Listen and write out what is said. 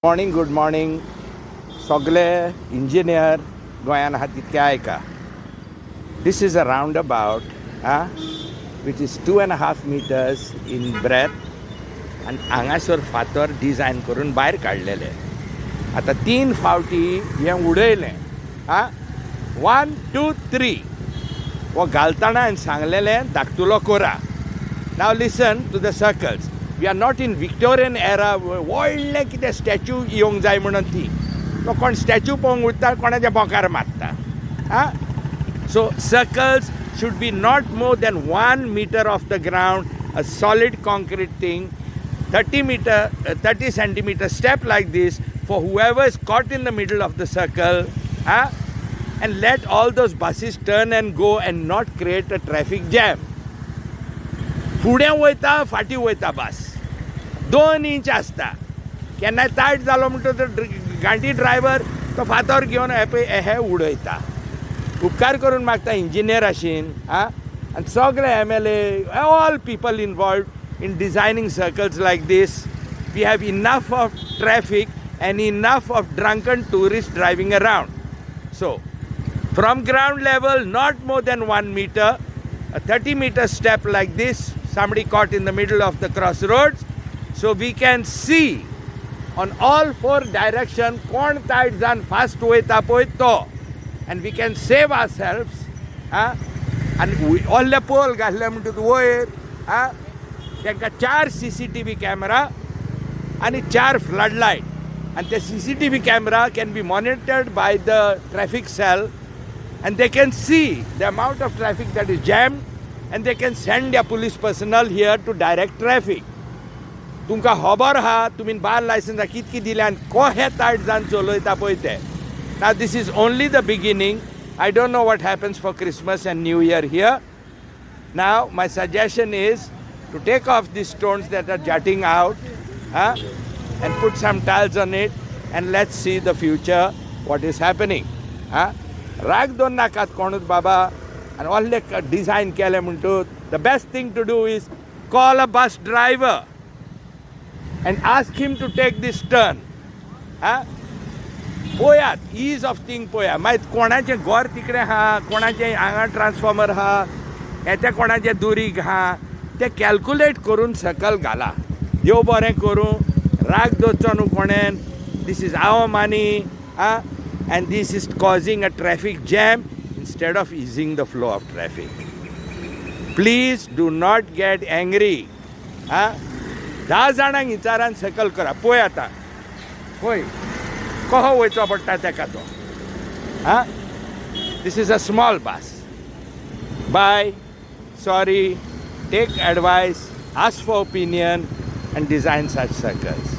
Morning good morning सगळे engineer गोंयान आहात तितके आयका. This is a roundabout which is 2.5 meters in breadth and हांगासर फातर डिझायन करून भायर काडलेले. आतां 3 फावटी हें उडयलें 1 2 3 वो घालतना हांवें सांगलेलें धाकटुलो कोरा. Now listen to the circles. We are not in Victorian era. व्हडलें कितें स्टॅच्यू येवंक जाय म्हणून ती तो कोण स्टॅच्यू पळोवंक उरता कोणाच्या बोकार मारता. So circles should be not more than 1 meter off the ground, a solid concrete thing, 30 centimeter step like this for whoever is caught in the middle of the circle, and let all those buses turn and go and not create a traffic jam. फुडें वयता फाटीं वयता बस 2 inch आसता. केन्नाय tight जालो म्हणटकच गांठी driver तो फातर घेवन हे उडयता. उपकार करून मागता इंजिनियर आशिन आनी सगळे MLA, all people involved in designing circles like this. We have enough of traffic and enough of drunken tourists driving around. So from ground level not more than 1 meter, a 30-meter step like this, somebody caught in the middle of the crossroads, so we can see on all 4 direction कोण tight जावन fast वयता पळय तो, and we can save ourselves. आनी व्हडले पोल घातले म्हणटकच वयर तांकां 4 CCTV कॅमेरा आनी 4 flood light. And the CCTV camera can be monitored by the traffic cell, and they can see the amount of traffic that is jammed, and they can send their police personnel here to direct traffic. तुमकां खबर आहा तुमी बार लायसन्सां कितकी दिल्या आनी कशें tight जावन चलयता पळय ते. Now this is only the beginning. I don't know what happens for Christmas and New Year here. Now my suggestion is to take off these stones that are jutting out, and put some tiles on it, and let's see the future what is happening. राग दोन नाकात कोणूच बाबा आनी व्हडले design केले म्हणटूच the best thing to do is call a bus driver and ask him to take this turn. पळयात ease of thing पळया. मागीर कोणाचें घर तिकडे आहा, कोणाचें हांगा ट्रान्सफॉर्मर आहा, येते कोणाचें दुरीग आहा, ते कॅल्कुलेट करून सकल घाला. देव बरें करूं. राग दोचो न्हू कोणेन. This is our money, and this is causing a traffic jam instead of easing the flow of traffic. Please do not get angry. 10 जाणांक विचारान सकल करा. पळय आतां पळय कसो वयचो पडटा ताका तो. This is a small bus. Bye. Sorry. Take advice. Ask for opinion and design such circles.